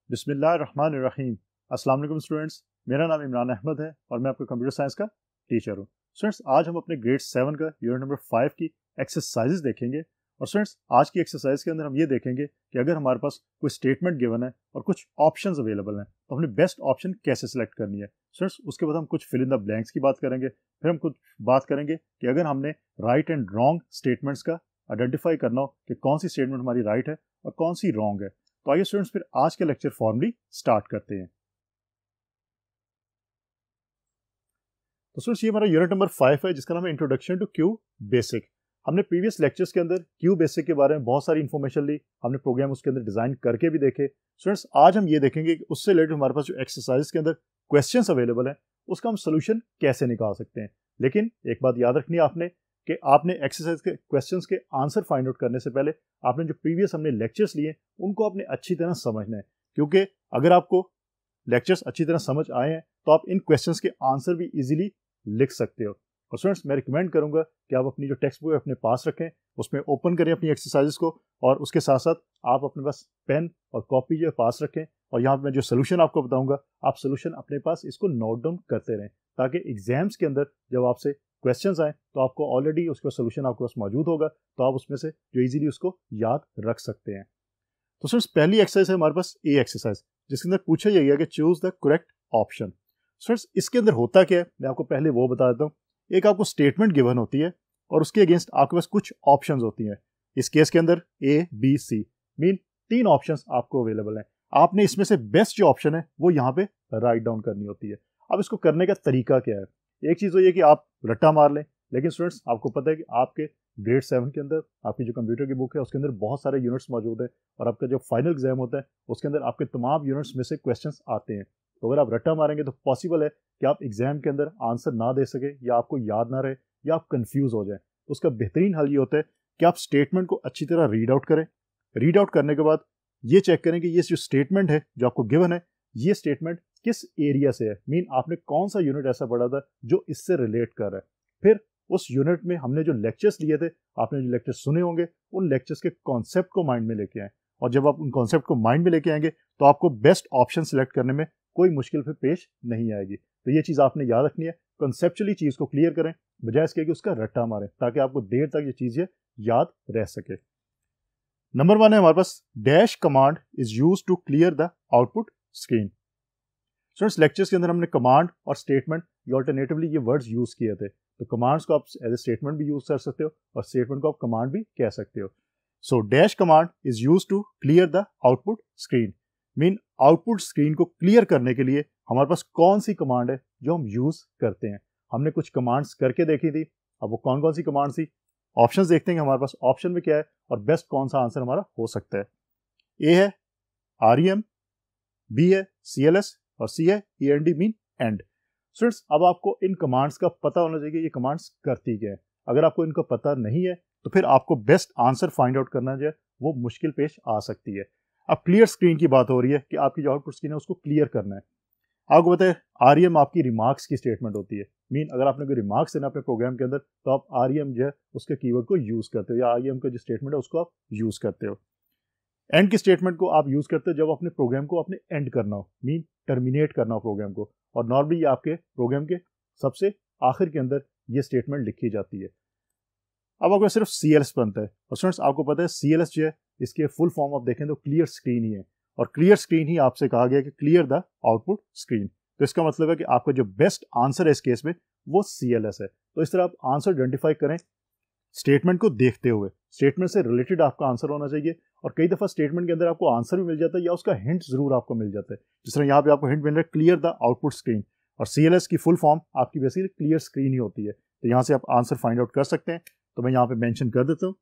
बिस्मिल्लाहिर्रहमानिर्रहीम। अस्सलाम वालेकुम स्टूडेंट्स, मेरा नाम इमरान अहमद है और मैं आपका कंप्यूटर साइंस का टीचर हूँ। स्टूडेंट्स, आज हम अपने ग्रेड 7 का यूनिट नंबर 5 की एक्सरसाइजेज देखेंगे। और स्टूडेंट्स, आज की एक्सरसाइज के अंदर हम ये देखेंगे कि अगर हमारे पास कोई स्टेटमेंट गिवन है और कुछ ऑप्शंस अवेलेबल हैं तो हमने बेस्ट ऑप्शन कैसे सिलेक्ट करनी है। स्टूडेंट्स, उसके बाद हम कुछ फिल इन द ब्लैंक्स की बात करेंगे। फिर हम कुछ बात करेंगे कि अगर हमने राइट एंड रॉन्ग स्टेटमेंट्स का आइडेंटिफाई करना हो कि कौन सी स्टेटमेंट हमारी राइट है और कौन सी रॉन्ग है। तो आइए स्टूडेंट्स, फिर आज के लेक्चर फॉर्मली स्टार्ट करते हैं। तो स्टूडेंट्स, ये हमारा यूनिट नंबर 5 है जिसका नाम है इंट्रोडक्शन टू क्यू बेसिक। हमने प्रीवियस लेक्चर्स के अंदर क्यू बेसिक के बारे में बहुत सारी इंफॉर्मेशन ली, हमने प्रोग्राम उसके अंदर डिजाइन करके भी देखे। स्टूडेंट्स, आज हम ये देखेंगे कि उससे रिलेटेड हमारे पास जो एक्सरसाइज के अंदर क्वेश्चंस अवेलेबल हैं उसका हम सोल्यूशन कैसे निकाल सकते हैं। लेकिन एक बात याद रखनी है आपने कि आपने एक्सरसाइज के क्वेश्चंस के आंसर फाइंड आउट करने से पहले आपने जो प्रीवियस हमने लेक्चर्स लिए उनको आपने अच्छी तरह समझना है, क्योंकि अगर आपको लेक्चर्स अच्छी तरह समझ आए हैं तो आप इन क्वेश्चंस के आंसर भी इजीली लिख सकते हो। और स्टूडेंट्स, मैं रिकमेंड करूंगा कि आप अपनी जो टेक्स्ट बुक है अपने पास रखें, उसमें ओपन करें अपनी एक्सरसाइजेस को, और उसके साथ साथ आप अपने पास पेन और कॉपी जो पास रखें। और यहाँ पर मैं जो सोल्यूशन आपको बताऊंगा आप सोल्यूशन अपने पास इसको नोट डाउन करते रहें, ताकि एग्जाम्स के अंदर जब आपसे क्वेश्चंस आए तो आपको ऑलरेडी उसका सोल्यूशन आपके पास मौजूद होगा, तो आप उसमें से जो इजीली उसको याद रख सकते हैं। तो स्टूडेंट्स, पहली एक्सरसाइज है हमारे पास ए एक्सरसाइज, जिसके अंदर पूछा यही है कि choose the correct option. Students, इसके अंदर होता क्या है मैं आपको पहले वो बता देता हूँ। एक आपको स्टेटमेंट गिवन होती है और उसके अगेंस्ट आपके पास कुछ ऑप्शंस होती हैं। इस केस के अंदर A B C mean 3 options आपको अवेलेबल हैं। आपने इसमें से बेस्ट जो ऑप्शन है वो यहाँ पे राइट डाउन करनी होती है। अब इसको करने का तरीका क्या है? एक चीज तो ये कि आप रट्टा मार लें, लेकिन स्टूडेंट्स आपको पता है कि आपके ग्रेड 7 के अंदर आपकी जो कंप्यूटर की बुक है उसके अंदर बहुत सारे यूनिट्स मौजूद है, और आपका जो फाइनल एग्जाम होता है उसके अंदर आपके तमाम यूनिट्स में से क्वेश्चंस आते हैं। तो अगर आप रट्टा मारेंगे तो पॉसिबल है कि आप एग्जाम के अंदर आंसर ना दे सके, या आपको याद ना रहे, या आप कंफ्यूज हो जाए। तो उसका बेहतरीन हल ये होता है कि आप स्टेटमेंट को अच्छी तरह रीड आउट करें। रीड आउट करने के बाद ये चेक करें कि ये जो स्टेटमेंट है जो आपको गिवन है, ये स्टेटमेंट किस एरिया से है, मीन आपने कौन सा यूनिट ऐसा पढ़ा था जो इससे रिलेट कर रहा है। फिर उस यूनिट में हमने जो लेक्चर्स लिए थे, आपने जो लेक्चर्स सुने होंगे, उन लेक्चर्स के कॉन्सेप्ट को माइंड में लेके आए। और जब आप उन कॉन्सेप्ट को माइंड में लेके आएंगे तो आपको बेस्ट ऑप्शन सिलेक्ट करने में कोई मुश्किल फिर पेश नहीं आएगी। तो ये चीज़ आपने याद रखनी है, कॉन्सेप्चुअली चीज़ को क्लियर करें बजाय इसके कि उसका रट्टा मारें, ताकि आपको देर तक ये चीज़ें याद रह सके। नंबर 1 है हमारे पास, dash command is use to clear the output screen. Students, lectures के अंदर हमने कमांड और स्टेटमेंट ये ऑल्टरनेटिवली ये वर्ड्स यूज किए थे। तो कमांड्स को आप एज ए स्टेटमेंट भी यूज कर सकते हो और स्टेटमेंट को आप कमांड भी कह सकते हो। So dash command is use to clear the output screen, mean output screen को क्लियर करने के लिए हमारे पास कौन सी कमांड है जो हम यूज करते हैं। हमने कुछ कमांड्स करके देखी थी, अब वो कौन कौन सी कमांड थी, ऑप्शंस देखते हैं हमारे पास ऑप्शन में क्या है और बेस्ट कौन सा आंसर हमारा हो सकता है। ए है REM, बी है CLS और सी है END मीन एंड। स्टूडेंट्स, अब आपको इन कमांड्स का पता होना चाहिए ये कमांड्स करती क्या है। अगर आपको इनका पता नहीं है तो फिर आपको बेस्ट आंसर फाइंड आउट करना जो है वो मुश्किल पेश आ सकती है। अब क्लियर स्क्रीन की बात हो रही है कि आपकी जो आउटपुट स्क्रीन है उसको क्लियर करना है। आपको बताए REM आपकी रिमार्क्स की स्टेटमेंट होती है, मीन अगर आपने कोई रिमार्क्स देना अपने प्रोग्राम के अंदर तो आप REM जो है उसके कीवर्ड को यूज करते हो, या REM का जो स्टेटमेंट है उसको आप यूज करते हो। एंड की स्टेटमेंट को आप यूज करते हो जब अपने प्रोग्राम को आपने एंड करना हो, मीन टर्मिनेट करना हो प्रोग्राम को, और नॉर्मली ये आपके प्रोग्राम के सबसे आखिर के अंदर ये स्टेटमेंट लिखी जाती है। अब आपको सिर्फ CLS बनता है, और स्टूडेंट्स आपको पता है CLS जो है इसके फुल फॉर्म आप देखें तो क्लियर स्क्रीन ही है, और क्लियर स्क्रीन ही आपसे कहा गया कि क्लियर द आउटपुट स्क्रीन। तो इसका मतलब है कि आपका जो बेस्ट आंसर है इस केस में वो CLS है। तो इस तरह आप आंसर आइडेंटिफाई करें स्टेटमेंट को देखते हुए, स्टेटमेंट से रिलेटेड आपका आंसर होना चाहिए। और कई दफा स्टेटमेंट के अंदर आपको आंसर भी मिल जाता है या उसका हिंट जरूर आपको मिल जाता है, जिस तरह यहाँ पे आपको हिंट मिल रहा है क्लियर द आउटपुट स्क्रीन, और CLS की फुल फॉर्म आपकी बेसिकली क्लियर स्क्रीन ही होती है। तो यहाँ से आप आंसर फाइंड आउट कर सकते हैं। तो मैं यहाँ पे मेंशन कर देता हूँ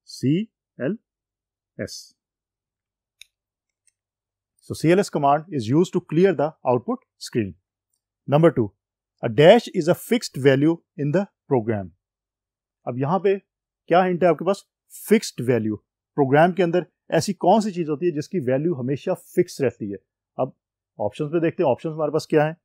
CLS। So CLS command is used to clear the output screen. Number 2, a dash is a fixed value in the program. अब यहाँ पे क्या हिंट है आपके पास? Fixed value. प्रोग्राम के अंदर ऐसी कौन सी चीज होती है जिसकी वैल्यू हमेशा फिक्स रहती है? अब ऑप्शंस पे देखते हैं, ऑप्शंस हमारे पास क्या है?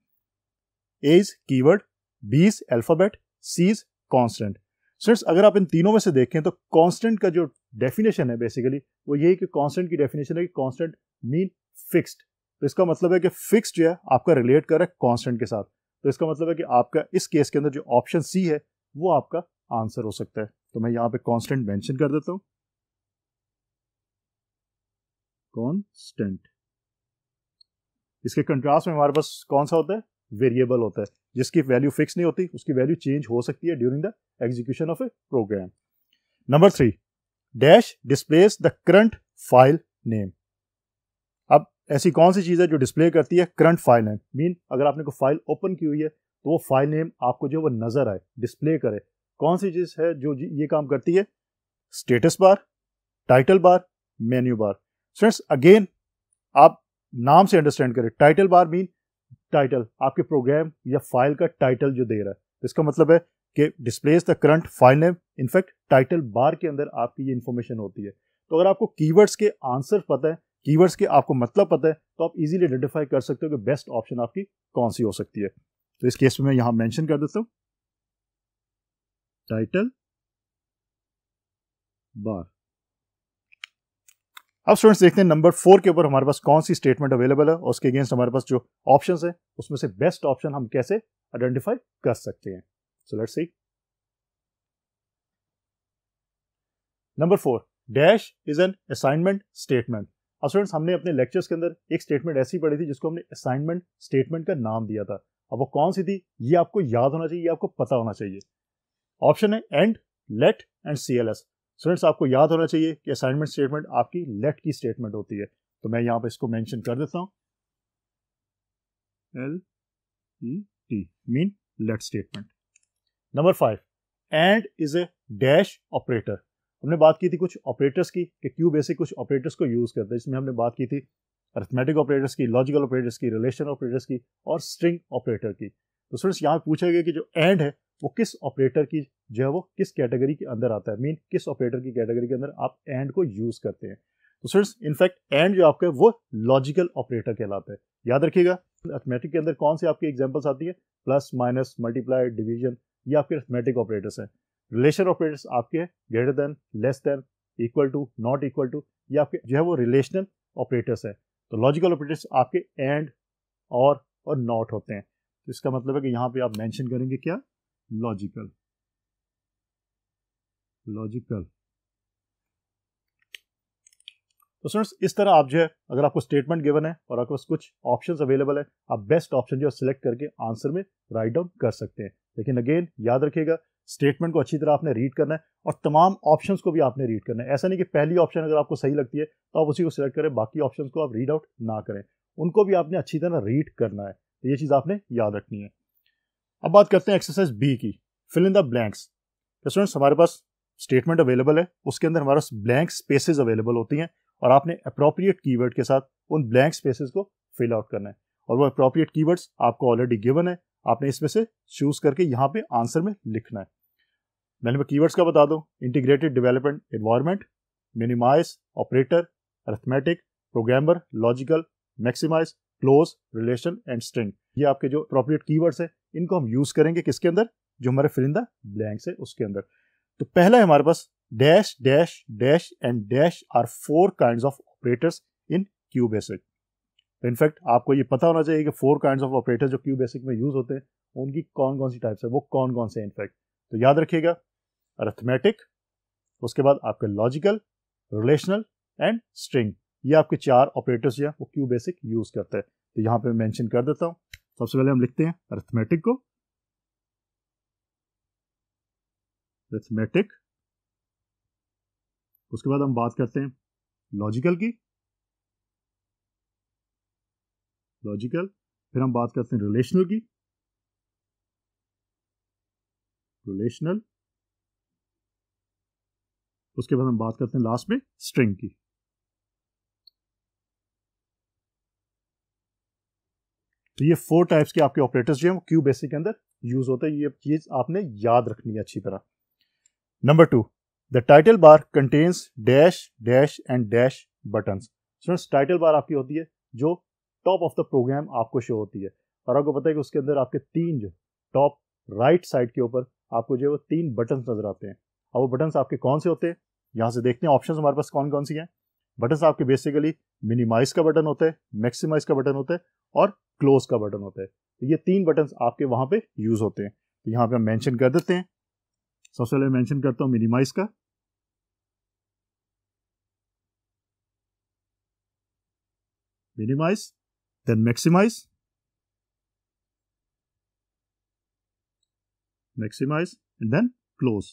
A is keyword, B is alphabet, C is constant. Students, अगर आप इन तीनों में से देखें तो कांस्टेंट का जो डेफिनेशन है बेसिकली वो यही कि कांस्टेंट की डेफिनेशन है कि कांस्टेंट मीन फिक्स्ड। तो इसका मतलब है कि फिक्स्ड जो है आपका रिलेट कर रहा है कांस्टेंट के साथ। तो इसका मतलब है कि आपका इस केस के अंदर जो ऑप्शन सी है वो आपका आंसर हो सकता है। तो मैं यहाँ पे कांस्टेंट मेंशन कर देता हूँ, कांस्टेंट। इसके कंट्रास्ट में हमारे पास कौन सा होता है, वेरिएबल होता है, जिसकी वैल्यू फिक्स नहीं होती, उसकी वैल्यू चेंज हो सकती है during the execution of a program. Number 3, dash displays the current file name. अब ऐसी कौन सी चीज है जो डिस्प्ले करती है करंट फाइल नेम, मीन अगर आपने कोई फाइल ओपन की हुई है तो वो फाइल नेम आपको जो वो नजर आए, डिस्प्ले करे। कौन सी चीज है जो ये काम करती है, status bar, title bar, menu bar. Friends again आप नाम से अंडरस्टैंड करें, टाइटल बार मीन टाइटल आपके प्रोग्राम या फाइल का टाइटल जो दे रहा है, इसका मतलब है कि displace the current file name. In fact title bar के अंदर आपकी ये इंफॉर्मेशन होती है। तो अगर आपको कीवर्ड्स के आंसर पता है, कीवर्ड्स के आपको मतलब पता है, तो आप इजीली आइडेंटिफाई कर सकते हो कि बेस्ट ऑप्शन आपकी कौन सी हो सकती है। तो इस केस में मैं यहां मेंशन कर देता हूं टाइटल बार। अब स्टूडेंट्स देखते हैं नंबर 4 के ऊपर हमारे पास कौन सी स्टेटमेंट अवेलेबल है और उसके अगेंस्ट हमारे पास जो ऑप्शंस है उसमें से बेस्ट ऑप्शन हम कैसे आइडेंटिफाई कर सकते हैं। So let's see. Number 4, dash is an assignment statement. अब स्टूडेंट्स हमने अपने लेक्चर्स के अंदर एक स्टेटमेंट ऐसी पढ़ी थी जिसको हमने असाइनमेंट स्टेटमेंट का नाम दिया था। अब वो कौन सी थी ये आपको याद होना चाहिए, ये आपको पता होना चाहिए। ऑप्शन है end, let end CLS। Students आपको याद होना चाहिए कि असाइनमेंट स्टेटमेंट आपकी लेट की स्टेटमेंट होती है। तो मैं यहां पे इसको मेंशन कर देता हूं, LET mean let statement. Number 5, and is a dash operator. हमने बात की थी कुछ ऑपरेटर्स की कि क्यू बेसिक कुछ ऑपरेटर्स को यूज करते हैं। इसमें हमने बात की थी अरिथमेटिक ऑपरेटर्स की, लॉजिकल ऑपरेटर्स की, रिलेशन ऑपरेटर्स की और स्ट्रिंग ऑपरेटर की। तो स्टूडेंट्स यहाँ पूछा गया कि जो एंड है वो किस ऑपरेटर की जो है वो किस कैटेगरी के अंदर आता है, मीन किस ऑपरेटर की कैटेगरी के अंदर आप एंड को यूज करते हैं। तो स्टूडेंट्स इनफैक्ट एंड जो आपका है वो लॉजिकल ऑपरेटर कहलाता है। याद रखिएगा अरिथमेटिक के अंदर कौन सी आपकी एग्जांपल्स आती है, प्लस, माइनस, मल्टीप्लाई, डिवीजन, ये आपके अरिथमेटिक ऑपरेटर्स हैं। रिलेशन ऑपरेटर्स आपके हैं greater than, less than, equal to, not equal to, ये आपके जो है वो रिलेशनल ऑपरेटर्स हैं। तो लॉजिकल ऑपरेटर्स आपके एंड और नॉट होते हैं। तो इसका मतलब है कि यहाँ पे आप मेंशन करेंगे क्या, लॉजिकल। तो स्टूडेंट्स इस तरह आप जो है अगर आपको स्टेटमेंट गिवन है और आपके पास कुछ ऑप्शंस अवेलेबल है, आप बेस्ट ऑप्शन जो है सिलेक्ट करके आंसर में राइट डाउन कर सकते हैं। लेकिन अगेन याद रखिएगा स्टेटमेंट को अच्छी तरह आपने रीड करना है और तमाम ऑप्शंस को भी आपने रीड करना है। ऐसा नहीं कि पहली ऑप्शन अगर आपको सही लगती है तो आप उसी को सिलेक्ट करें, बाकी ऑप्शंस को आप रीड आउट ना करें, उनको भी आपने अच्छी तरह रीड करना है। तो ये चीज़ आपने याद रखनी है। अब बात करते हैं एक्सरसाइज बी की, फिल इन द ब्लैंक्स। तो स्टूडेंट्स हमारे पास स्टेटमेंट अवेलेबल है, उसके अंदर हमारे पास ब्लैंक स्पेसेस अवेलेबल होती हैं और आपने अप्रोप्रिएट कीवर्ड के साथ उन ब्लैंक स्पेसेस को फिल आउट करना है। और वो अप्रोप्रिएट कीवर्ड्स आपको ऑलरेडी गिवन है, आपने इसमें से चूज करके यहाँ पे आंसर में लिखना है। मैंने कीवर्ड्स का बता दूं, integrated development environment, minimise, operator, arithmetic, programmer, logical, maximise, close, relation and string. ये आपके जो अप्रोप्रिएट कीवर्ड्स हैं इनको हम यूज करेंगे किसके अंदर, जो हमारे फिल इन द ब्लैंक्स है उसके अंदर। तो पहला है हमारे पास dash, dash, dash and dash are 4 kinds of operators in QBasic. In fact आपको ये पता होना चाहिए कि 4 काइंड्स ऑफ ऑपरेटर जो क्यू बेसिक में यूज होते हैं उनकी कौन कौन सी टाइप्स है, वो कौन कौन से हैं। इनफैक्ट तो याद रखिएगा अरिथमेटिक, उसके बाद आपके लॉजिकल, रिलेशनल एंड स्ट्रिंग, ये आपके 4 ऑपरेटर्स जो है वो क्यू बेसिक यूज करते हैं। तो यहाँ पे मेंशन कर देता हूँ। सबसे पहले हम लिखते हैं अरिथमेटिक को, अरिथमेटिक, उसके बाद हम बात करते हैं लॉजिकल की, लॉजिकल, फिर हम बात करते हैं रिलेशनल की, रिलेशनल, उसके बाद हम बात करते हैं लास्ट में स्ट्रिंग की। तो ये 4 टाइप्स के आपके ऑपरेटर्स जो हैं वो क्यू बेसिक के अंदर यूज होते हैं। ये चीज आपने याद रखनी है अच्छी तरह। Number 2, the title bar contains dash, dash and dash buttons. Students title bar आपकी होती है जो टॉप ऑफ द प्रोग्राम आपको शो होती है और आपको पता है कि उसके अंदर आपके 3 जो टॉप राइट साइड के ऊपर आपको जो है वो 3 बटन्स नजर आते हैं। और वो बटन्स आपके कौन से होते हैं, यहाँ से देखते हैं ऑप्शन हमारे पास कौन कौन सी हैं। बटन्स आपके बेसिकली मिनिमाइज का बटन होता है, मैक्सिमाइज का बटन होता है और क्लोज का बटन होता है। तो ये 3 बटन्स आपके वहाँ पे यूज होते हैं। तो यहाँ पे हम मेंशन कर देते हैं। सबसे पहले मेंशन करता हूँ मिनिमाइज का, minimise, then maximise, maximise and then close.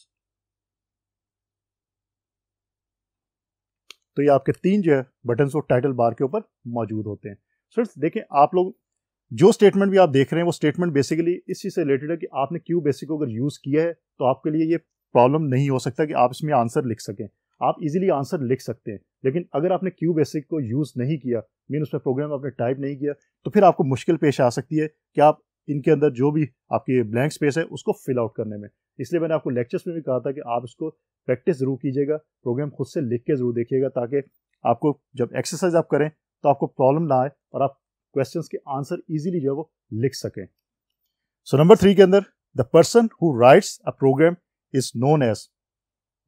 तो ये आपके 3 जो है बटन्स वो टाइटल बार के ऊपर मौजूद होते हैं। फ्रेंड्स देखें, आप लोग जो स्टेटमेंट भी आप देख रहे हैं वो स्टेटमेंट बेसिकली इस चीज़ से रिलेटेड है कि आपने क्यू बेसिक को अगर यूज़ किया है तो आपके लिए ये प्रॉब्लम नहीं हो सकता कि आप इसमें आंसर लिख सकें। आप इजीली आंसर लिख सकते हैं, लेकिन अगर आपने क्यू बेसिक को यूज़ नहीं किया, मीन उसमें प्रोग्राम आपने टाइप नहीं किया, तो फिर आपको मुश्किल पेश आ सकती है कि आप इनके अंदर जो भी आपकी ब्लैंक स्पेस है उसको फिल आउट करने में। इसलिए मैंने आपको लेक्चर्स में भी कहा था कि आप इसको प्रैक्टिस ज़रूर कीजिएगा, प्रोग्राम खुद से लिख के ज़रूर देखिएगा, ताकि आपको जब एक्सरसाइज आप करें तो आपको प्रॉब्लम ना आए और आप क्वेश्चंस के आंसर इजीली जो है वो लिख सकें। सो नंबर 3 के अंदर, the person who writes a program is known as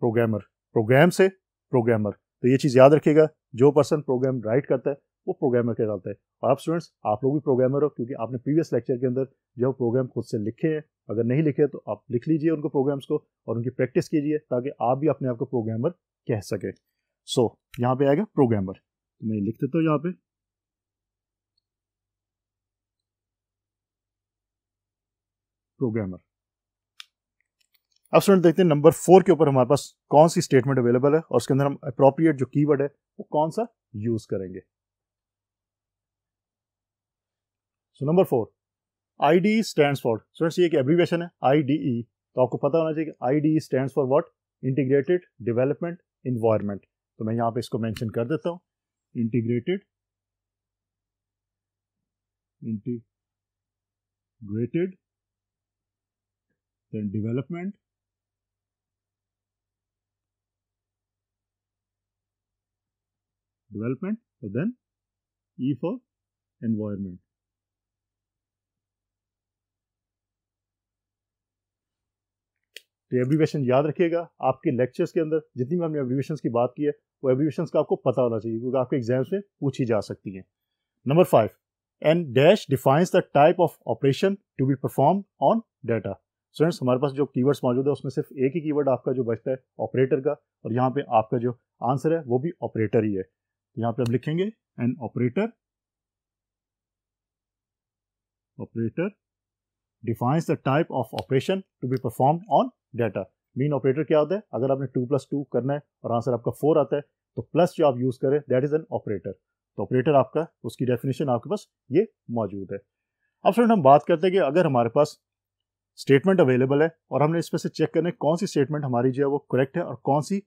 programmer. Program से प्रोग्रामर, तो ये चीज़ याद रखिएगा, जो पर्सन प्रोग्राम राइट करता है वो प्रोग्रामर कहलाता है। और आप स्टूडेंट्स, आप लोग भी प्रोग्रामर हो, क्योंकि आपने प्रीवियस लेक्चर के अंदर जो प्रोग्राम खुद से लिखे हैं, अगर नहीं लिखे तो आप लिख लीजिए उनको प्रोग्राम्स को और उनकी प्रैक्टिस कीजिए, ताकि आप भी अपने आप को प्रोग्रामर कह सके। सो यहाँ पे आएगा प्रोग्रामर, मैं लिख देता हूँ यहाँ पे प्रोग्रामर। अब स्टूडेंट देखते हैं नंबर 4 के ऊपर हमारे पास कौन सी स्टेटमेंट अवेलेबल है और उसके अंदर हम अप्रोप्रिएट जो कीवर्ड है वो कौन सा यूज करेंगे। So number 4, IDE stands for, students ये एक एब्रीविएशन है IDE, तो आपको पता होना चाहिए कि IDE stands for what, integrated development environment. तो मैं यहाँ पे इसको मेंशन कर देता हूँ, इंटीग्रेटेड then development और then E for environment। तो एब्रीविएशन याद रखिएगा, आपके लेक्चर्स के अंदर जितनी भी हमने एब्रीविएशंस की बात की है वो एब्रीविएशंस का आपको पता होना चाहिए, क्योंकि आपके एग्जाम्स में पूछी जा सकती है। Number 5, end dash defines the type of operation to be perform on data. Students हमारे पास जो कीवर्ड्स मौजूद है उसमें सिर्फ एक ही कीवर्ड आपका जो बचता है ऑपरेटर का, और यहाँ पे आपका जो आंसर है वो भी ऑपरेटर ही है। तो यहाँ पे हम लिखेंगे an operator defines the type of operation to be perform on data. Mean operator क्या होता है, अगर आपने 2+2 करना है और आंसर आपका 4 आता है तो प्लस जो आप यूज करें दैट इज एन ऑपरेटर। तो ऑपरेटर आपका, उसकी डेफिनेशन आपके पास ये मौजूद है। अब फ्रेंड हम बात करते हैं कि अगर हमारे पास स्टेटमेंट अवेलेबल है और हमने इसमें से चेक करना है कौन सी स्टेटमेंट हमारी जो है वो करेक्ट है और कौन सी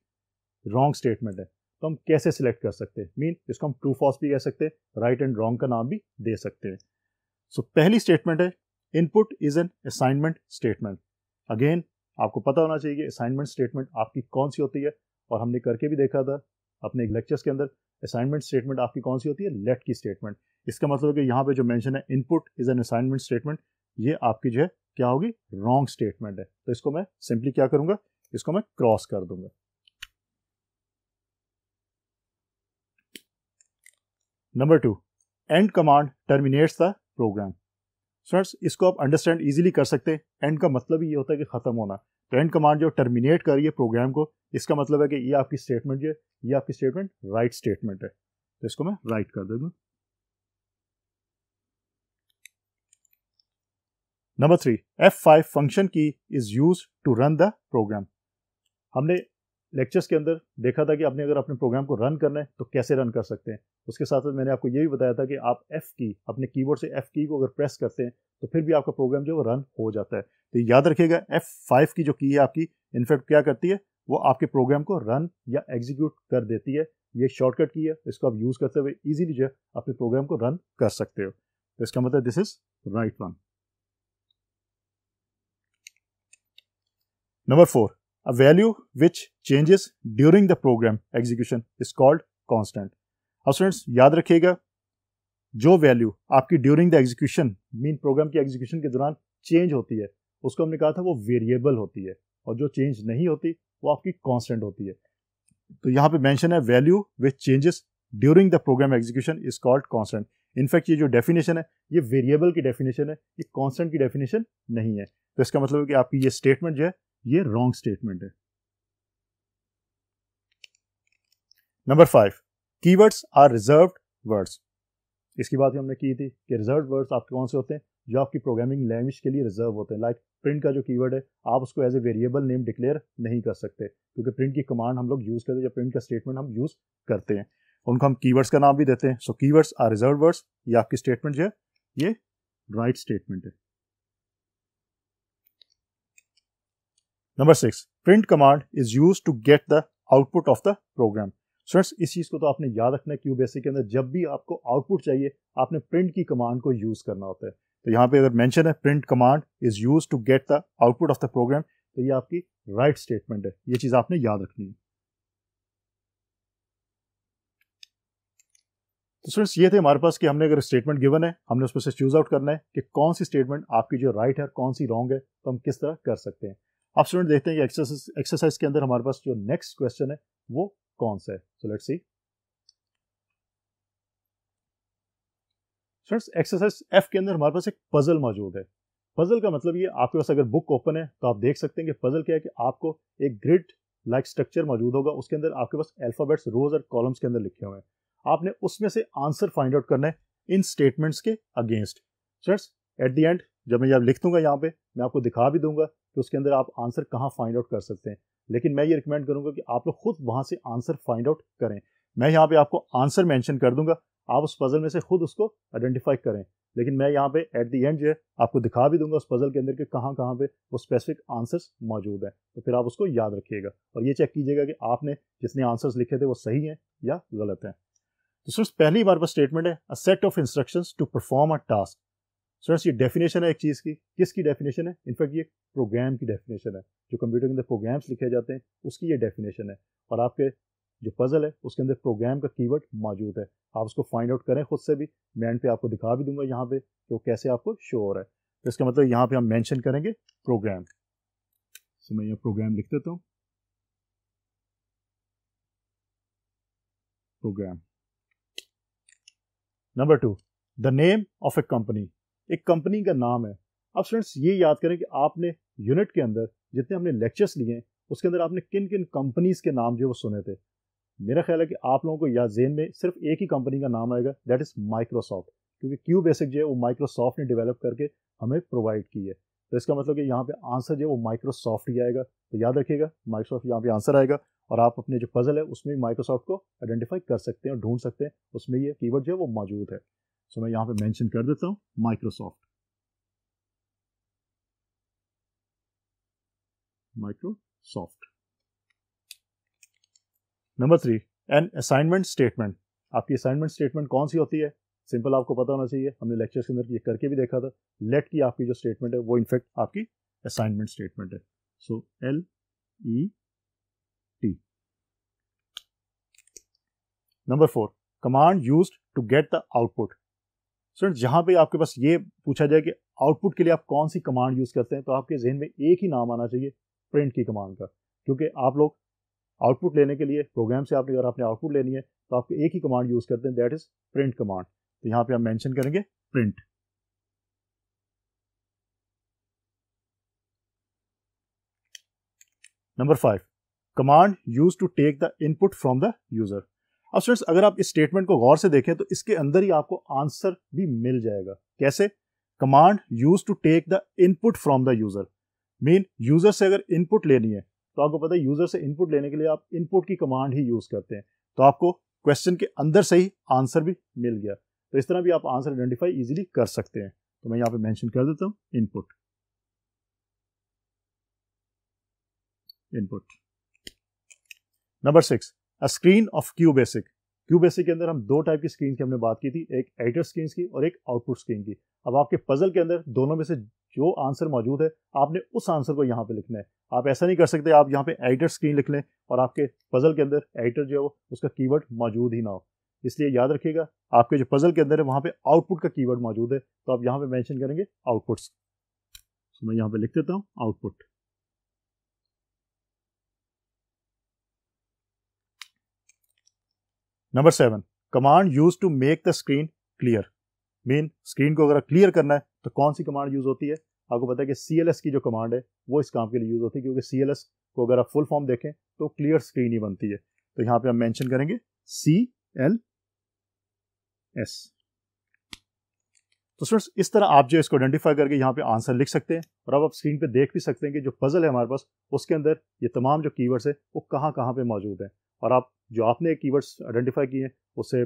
रॉन्ग स्टेटमेंट है, तो हम कैसे सिलेक्ट कर सकते हैं। मीन इसको हम ट्रू फॉल्स भी कह सकते हैं, राइट एंड रॉन्ग का नाम भी दे सकते हैं। सो पहली स्टेटमेंट है input is an assignment statement. Again आपको पता होना चाहिए कि असाइनमेंट स्टेटमेंट आपकी कौन सी होती है, और हमने करके भी देखा था अपने लेक्चर्स के अंदर, असाइनमेंट स्टेटमेंट आपकी कौन सी होती है, लेफ्ट की स्टेटमेंट। इसका मतलब है कि यहाँ पे जो मेंशन है input is an assignment statement, ये आपकी जो है क्या होगी, रॉन्ग स्टेटमेंट है। तो इसको मैं सिंपली क्या करूंगा, इसको मैं क्रॉस कर दूंगा। Number 2, end command terminates the program. Students इसको आप अंडरस्टैंड इजीली कर सकते हैं, एंड का मतलब ही ये होता है कि खत्म होना। तो एंड कमांड जो टर्मिनेट कर रही है प्रोग्राम को, इसका मतलब है कि ये आपकी स्टेटमेंट जो है, ये आपकी स्टेटमेंट राइट स्टेटमेंट है। तो इसको मैं राइट कर दूंगा। Number 3, F5 function key is use to run the program. हमने लेक्चर्स के अंदर देखा था कि आपने अगर अपने प्रोग्राम को रन करना है तो कैसे रन कर सकते हैं। उसके साथ साथ मैंने आपको ये भी बताया था कि आप F की, अपने कीबोर्ड से F की को अगर प्रेस करते हैं तो फिर भी आपका प्रोग्राम जो है वो रन हो जाता है। तो याद रखिएगा F5 की जो की है आपकी, इनफैक्ट क्या करती है, वो आपके प्रोग्राम को रन या एग्जीक्यूट कर देती है। ये शॉर्टकट की है, इसको आप यूज करते हुए इजीली जो है अपने प्रोग्राम को रन कर सकते हो। तो इसका मतलब this is right one. Number 4, a value which changes during the program execution is called constant। अब स्टूडेंट्स याद रखिएगा, जो वैल्यू आपकी during the execution, mean program की एग्जीक्यूशन के दौरान चेंज होती है, उसको हमने कहा था वो वेरिएबल होती है, और जो चेंज नहीं होती वो आपकी कांस्टेंट होती है। तो यहाँ पे मेंशन है value which changes during the program execution is called constant. In fact ये जो डेफिनेशन है ये वेरिएबल की डेफिनेशन है, ये कांस्टेंट की डेफिनेशन नहीं है। तो इसका मतलब है कि आपकी ये स्टेटमेंट जो है ये रॉन्ग स्टेटमेंट है। Number 5, keywords are reserved words. इसकी बात हमने की थी कि रिजर्व्ड वर्ड्स आपके कौन से होते हैं, जो आपकी प्रोग्रामिंग लैंग्वेज के लिए रिजर्व होते हैं। लाइक प्रिंट का जो कीवर्ड है आप उसको as a variable name declare नहीं कर सकते, क्योंकि प्रिंट की कमांड हम लोग यूज करते हैं, या प्रिंट का स्टेटमेंट हम यूज करते हैं, उनको हम कीवर्ड्स का नाम भी देते हैं। So keywords are reserved words. ये आपकी स्टेटमेंट जो है ये राइट स्टेटमेंट है। Number 6, print command is use to get the output of the program. Students इस चीज को तो आपने याद रखना है, क्यू बेसिक के अंदर जब भी आपको आउटपुट चाहिए आपने प्रिंट की कमांड को यूज करना होता है। तो यहाँ पे अगर मेंशन है print command is use to get the output of the program, तो ये आपकी राइट स्टेटमेंट है, ये चीज आपने याद रखनी है। तो स्टूडेंट्स ये थे हमारे पास कि हमने अगर स्टेटमेंट गिवन है हमने उसमें से चूज आउट करना है कि कौन सी स्टेटमेंट आपकी जो राइट है कौन सी रॉन्ग है, तो हम किस तरह कर सकते हैं। आप स्टूडेंट देखते हैं कि एक्सरसाइज के अंदर हमारे पास जो नेक्स्ट क्वेश्चन है वो कौन सा है। So let's see. Students exercise F के अंदर हमारे पास एक पजल मौजूद है। पजल का मतलब ये आपके पास अगर बुक ओपन है तो आप देख सकते हैं कि पजल क्या है कि आपको एक ग्रिड लाइक स्ट्रक्चर मौजूद होगा, उसके अंदर आपके पास अल्फाबेट्स रोज और कॉलम्स के अंदर लिखे हुए हैं। आपने उसमें से आंसर फाइंड आउट करना है इन स्टेटमेंट्स के against. Students at the end जब मैं लिख दूंगा यहाँ पे मैं आपको दिखा भी दूंगा कि उसके अंदर आप आंसर कहाँ फाइंड आउट कर सकते हैं, लेकिन मैं ये रिकमेंड करूंगा कि आप लोग खुद वहां से आंसर फाइंड आउट करें। मैं यहाँ पे आपको आंसर मेंशन कर दूंगा, आप उस पजल में से खुद उसको आइडेंटिफाई करें, लेकिन मैं यहाँ पे एट द एंड जो है आपको दिखा भी दूंगा उस पजल के अंदर के कहाँ कहाँ पे वो स्पेसिफिक आंसर्स मौजूद है। तो फिर आप उसको याद रखिएगा और ये चेक कीजिएगा कि आपने जितने आंसर्स लिखे थे वो सही हैं या गलत हैं। तो स्टूडेंट्स पहली हमारे पास स्टेटमेंट है a set of instructions to perform a task. Students ये डेफिनेशन है एक चीज़ की, किसकी डेफिनेशन है, इनफैक्ट ये प्रोग्राम की डेफिनेशन है, जो कंप्यूटर के अंदर प्रोग्राम्स लिखे जाते हैं उसकी ये डेफिनेशन है। और आपके जो पजल है उसके अंदर प्रोग्राम का कीवर्ड मौजूद है, आप उसको फाइंड आउट करें खुद से भी। मैं एंड पे आपको दिखा भी दूंगा यहाँ पे कि वो कैसे आपको शो हो रहा है। तो इसका मतलब यहाँ पे हम मेंशन करेंगे प्रोग्राम। तो मैं ये प्रोग्राम लिख देता हूँ, program. Number 2, the name of a company. एक कंपनी का नाम है। अब स्टूडेंट्स ये याद करें कि आपने यूनिट के अंदर जितने हमने लेक्चर्स लिए हैं उसके अंदर आपने किन किन कंपनीज के नाम जो वो सुने थे। मेरा ख्याल है कि आप लोगों को याद ज़हन में सिर्फ एक ही कंपनी का नाम आएगा, दैट इज़ माइक्रोसॉफ्ट, क्योंकि क्यू बेसिक जो है वो माइक्रोसॉफ्ट ने डेवलप करके हमें प्रोवाइड की है। तो इसका मतलब कि यहाँ पे आंसर जो है वो माइक्रोसॉफ्ट ही आएगा। तो याद रखिएगा माइक्रोसॉफ्ट यहाँ पे आंसर आएगा, और आप अपने जो पजल है उसमें भी माइक्रोसॉफ्ट को आइडेंटिफाई कर सकते हैं और ढूंढ सकते हैं, उसमें ये कीवर्ड जो है वो मौजूद है। सो मैं यहाँ पे मेंशन कर देता हूँ Microsoft, Microsoft. Number 3, an assignment statement. आपकी असाइनमेंट स्टेटमेंट कौन सी होती है, सिंपल आपको पता होना चाहिए, हमने लेक्चर्स के अंदर ये करके भी देखा था। लेट की आपकी जो स्टेटमेंट है वो इनफैक्ट आपकी असाइनमेंट स्टेटमेंट है। So LET। Number 4, command used to get the output. Student जहां पे आपके पास ये पूछा जाए कि आउटपुट के लिए आप कौन सी कमांड यूज करते हैं, तो आपके जहन में एक ही नाम आना चाहिए, प्रिंट की कमांड का, क्योंकि आप लोग आउटपुट लेने के लिए प्रोग्राम से आपने अगर आपने आउटपुट लेनी है तो आपको एक ही कमांड यूज करते हैं, दैट इज प्रिंट कमांड। तो यहाँ पे हम मेंशन करेंगे print. Number 5, command use to take the input from the user. अब स्टूडेंट्स अगर आप इस स्टेटमेंट को गौर से देखें तो इसके अंदर ही आपको आंसर भी मिल जाएगा। कैसे? Command use to take the input from the user, mean user से अगर इनपुट लेनी है तो आपको पता है यूजर से इनपुट लेने के लिए आप इनपुट की कमांड ही यूज करते हैं, तो आपको क्वेश्चन के अंदर से ही आंसर भी मिल गया। तो इस तरह भी आप आंसर आइडेंटिफाई इजीली कर सकते हैं। तो मैं यहाँ पे मेंशन कर देता हूँ input, input. Number 6, a screen of Q basic. Q basic के अंदर हम दो टाइप की स्क्रीन की हमने बात की थी, एक एडिटर स्क्रीन की और एक आउटपुट स्क्रीन की। अब आपके पजल के अंदर दोनों में से जो आंसर मौजूद है आपने उस आंसर को यहाँ पे लिखना है। आप ऐसा नहीं कर सकते आप यहाँ पे एडिटर स्क्रीन लिख लें और आपके पजल के अंदर एडिटर जो है उसका कीवर्ड मौजूद ही ना हो। इसलिए याद रखिएगा आपके जो पजल के अंदर है वहाँ पे आउटपुट का कीवर्ड मौजूद है, तो आप यहाँ पे मेंशन करेंगे आउटपुट्स। तो मैं यहाँ पे लिख देता हूँ output. Number 7, command use to make the screen clear. Mean screen को अगर क्लियर करना है तो कौन सी कमांड यूज होती है? आपको पता है कि CLS की जो कमांड है वो इस काम के लिए यूज होती है, क्योंकि CLS को अगर आप फुल फॉर्म देखें तो क्लियर स्क्रीन ही बनती है। तो यहाँ पे हम मेंशन करेंगे CLS। तो स्टूडेंट्स इस तरह आप जो इसको आइडेंटिफाई करके यहाँ पे आंसर लिख सकते हैं, और अब आप स्क्रीन पे देख भी सकते हैं कि जो पजल है हमारे पास उसके अंदर ये तमाम जो कीवर्ड्स है वो कहाँ कहाँ पे मौजूद हैं, और आप जो आपने कीवर्ड्स आइडेंटिफाई किए हैं उससे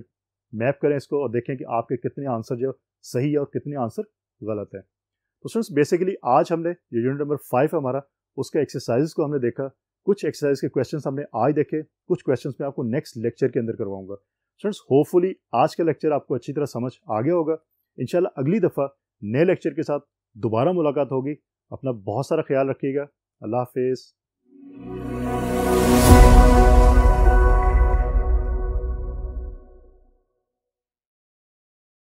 मैप करें इसको और देखें कि आपके कितने आंसर जो सही है और कितने आंसर गलत है। तो स्टूडेंट्स बेसिकली आज हमने जो यूनिट नंबर 5 हमारा उसके एक्सरसाइज को हमने देखा। कुछ एक्सरसाइज के क्वेश्चंस हमने आज देखे, कुछ क्वेश्चंस मैं आपको नेक्स्ट लेक्चर के अंदर करवाऊंगा। स्टूडेंट्स होपफुली आज का लेक्चर आपको अच्छी तरह समझ आ गया होगा। इंशाल्लाह अगली दफ़ा नए लेक्चर के साथ दोबारा मुलाकात होगी। अपना बहुत सारा ख्याल रखिएगा। अल्लाह हाफिज़।